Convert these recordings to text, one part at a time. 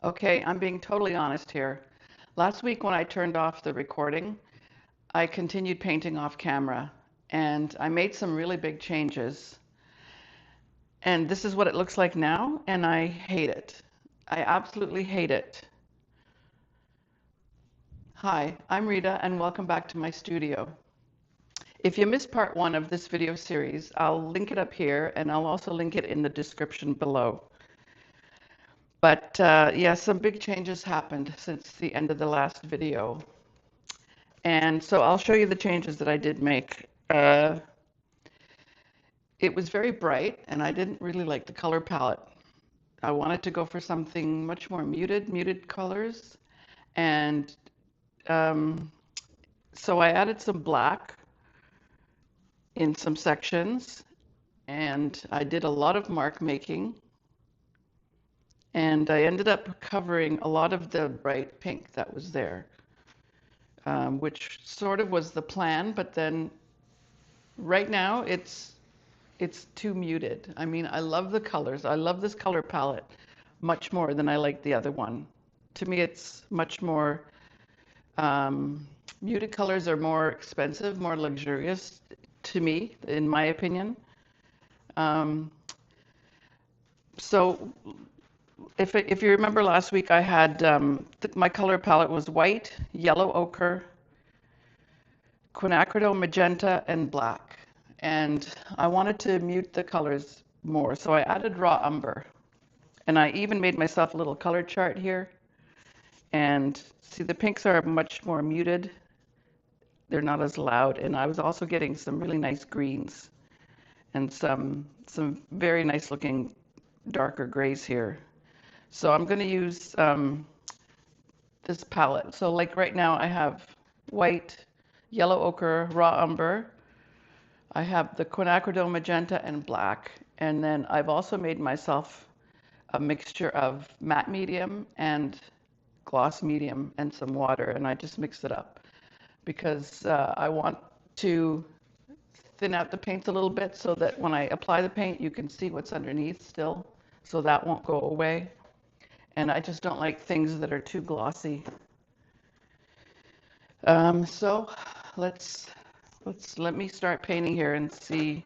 Okay, I'm being totally honest here. Last week when I turned off the recording, I continued painting off camera and I made some really big changes. And this is what it looks like now, and I hate it. I absolutely hate it. Hi, I'm Rita, and welcome back to my studio. If you missed part one of this video series, I'll link it up here and I'll also link it in the description below. But yeah, some big changes happened since the end of the last video. And so I'll show you the changes that I did make. It was very bright, and I didn't really like the color palette. I wanted to go for something much more muted colors. And um, so I added some black in some sections, and I did a lot of mark making. And I ended up covering a lot of the bright pink that was there, which sort of was the plan, but then right now it's too muted. I mean, I love the colors. I love this color palette much more than I like the other one. To me, it's much more muted colors are more expensive, more luxurious to me, in my opinion. Um, so if you remember last week, I had my color palette was white, yellow ochre, Quinacridone Magenta, and black. And I wanted to mute the colors more, so I added raw umber. And I even made myself a little color chart here. And see, the pinks are much more muted. They're not as loud. And I was also getting some really nice greens and some very nice looking darker grays here. So I'm going to use this palette. So like right now I have white, yellow ochre, raw umber. I have the Quinacridone Magenta and black. And then I've also made myself a mixture of matte medium and gloss medium and some water, and I just mix it up because I want to thin out the paints a little bit so that when I apply the paint, you can see what's underneath still, so that won't go away. And I just don't like things that are too glossy. So let me start painting here and see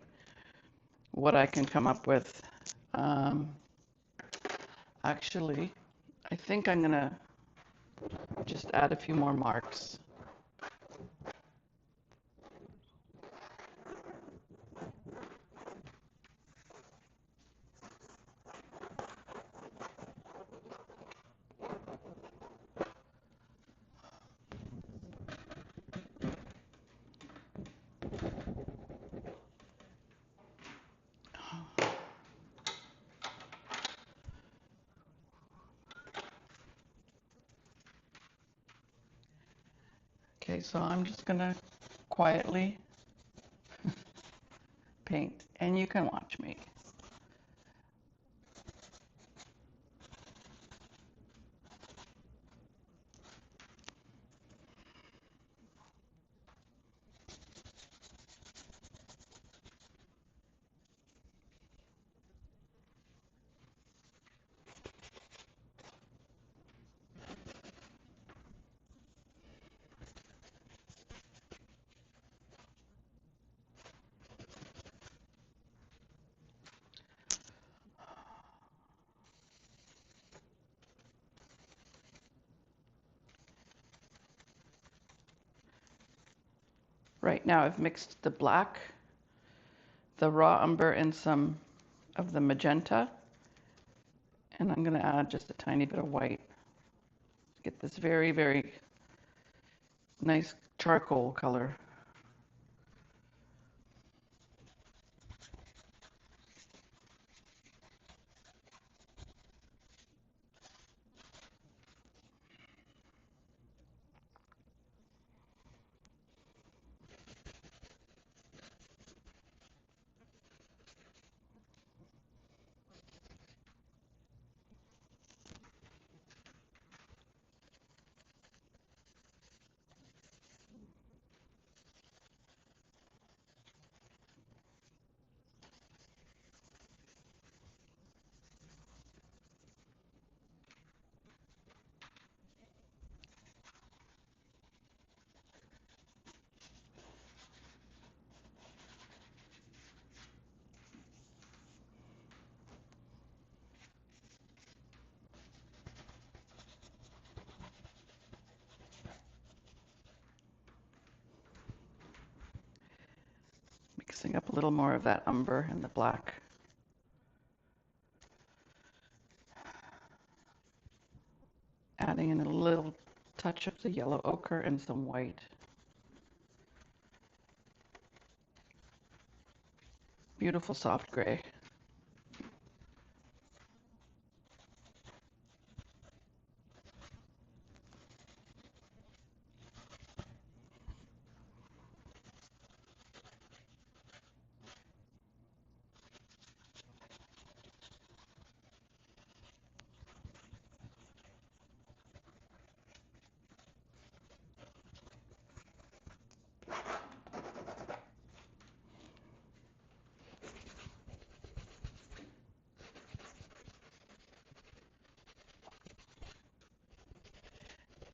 what I can come up with. Um, Actually, I think I'm gonna just add a few more marks. Okay, so I'm just gonna quietly paint, and you can watch me. Right now I've mixed the black, the raw umber, and some of the magenta, and I'm gonna add just a tiny bit of white to get this very, very nice charcoal color. mixing up a little more of that umber and the black. Adding in a little touch of the yellow ochre and some white. Beautiful soft gray.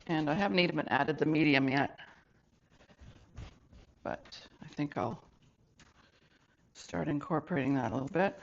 And I haven't even added the medium yet, but I think I'll start incorporating that a little bit.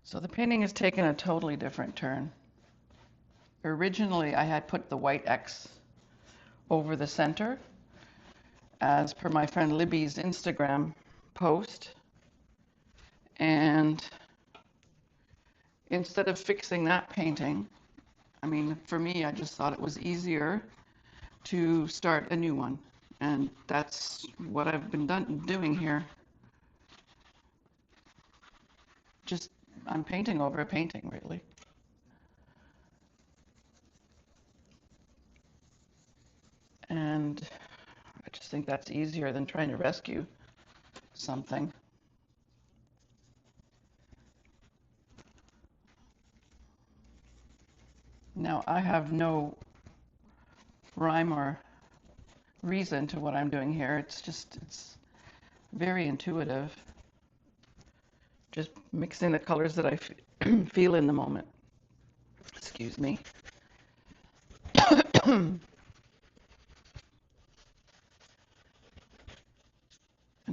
So the painting has taken a totally different turn. Originally, I had put the white X over the center, as per my friend Libby's Instagram post. And instead of fixing that painting, I mean, for me, I just thought it was easier to start a new one. And that's what I've been doing here. Just, I'm painting over a painting, really. And I just think that's easier than trying to rescue something. Now, I have no rhyme or reason to what I'm doing here. It's very intuitive. Just mixing the colors that I feel in the moment. Excuse me. And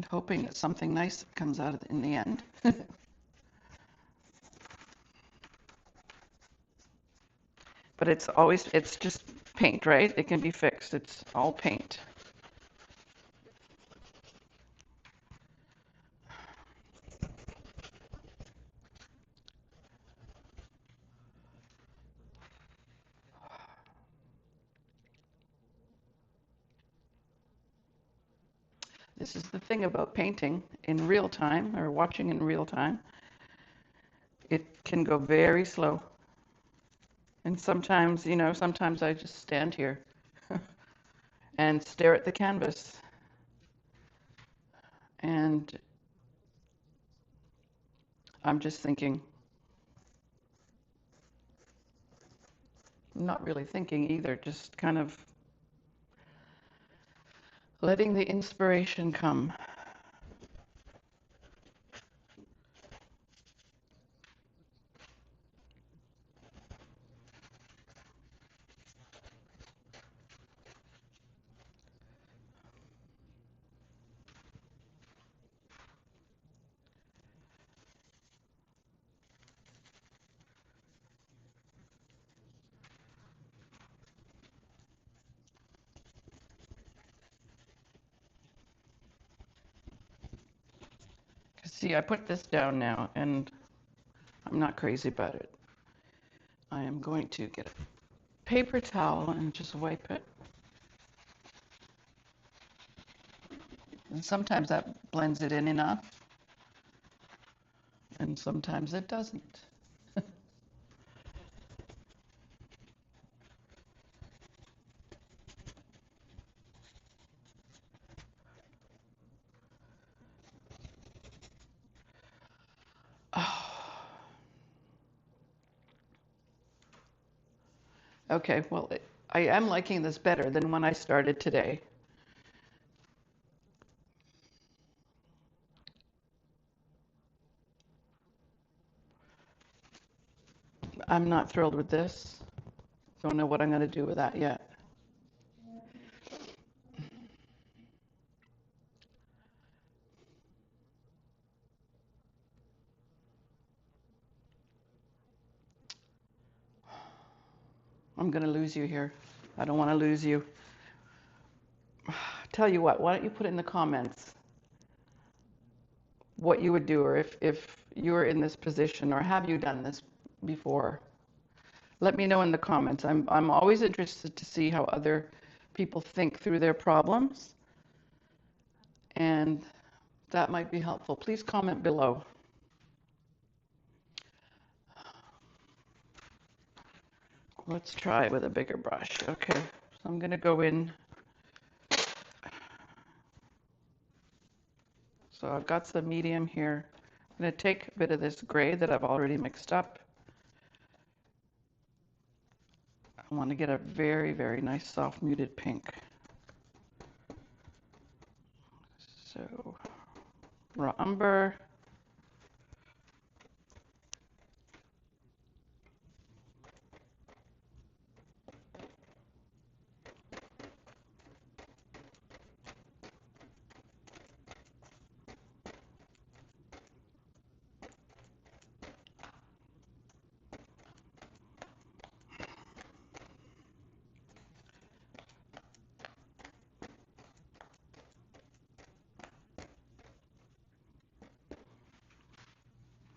hoping that something nice comes out of it in the end. But it's just paint, right? It can be fixed. It's all paint. This is the thing about painting in real time or watching in real time. It can go very slow. And sometimes, sometimes I just stand here and stare at the canvas. And I'm just thinking, not really thinking either, just kind of letting the inspiration come. See, I put this down now, and I'm not crazy about it. I am going to get a paper towel and just wipe it. And sometimes that blends it in enough, and sometimes it doesn't. Okay, well, I am liking this better than when I started today. I'm not thrilled with this. Don't know what I'm going to do with that yet. I'm going to lose you here. I don't want to lose you. Tell you what, why don't you put in the comments what you would do, or if you were in this position, or have you done this before? Let me know in the comments. I'm always interested to see how other people think through their problems, and that might be helpful. Please comment below. Let's try it with a bigger brush. Okay, so I'm going to go in. So I've got some medium here. I'm going to take a bit of this gray that I've already mixed up. I want to get a very, very nice soft muted pink. So raw umber.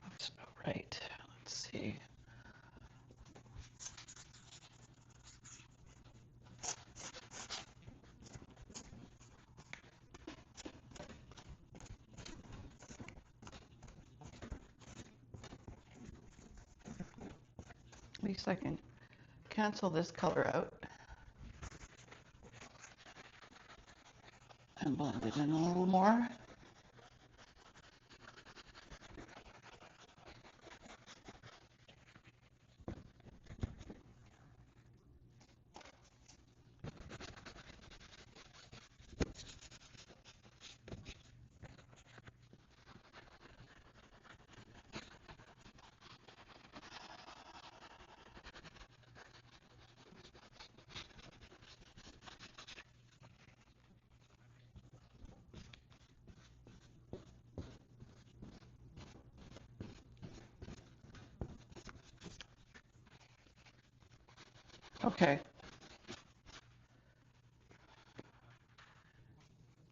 That's about right. Let's see. At least I can cancel this color out and blend it in a little more. Okay.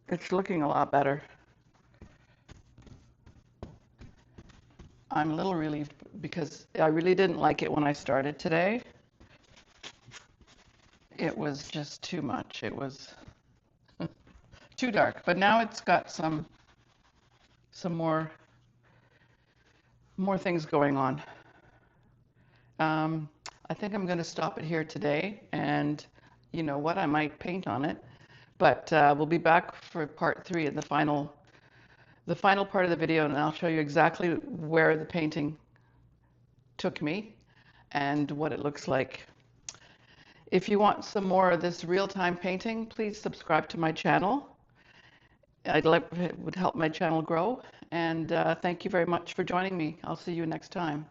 It's looking a lot better. I'm a little relieved because I really didn't like it when I started today. It was just too much. It was too dark. But now it's got some more things going on. I think I'm going to stop it here today, and you know what? I might paint on it, but we'll be back for part 3 and the final part of the video, and I'll show you exactly where the painting took me and what it looks like. If you want some more of this real-time painting, please subscribe to my channel. It would help my channel grow, and thank you very much for joining me. I'll see you next time.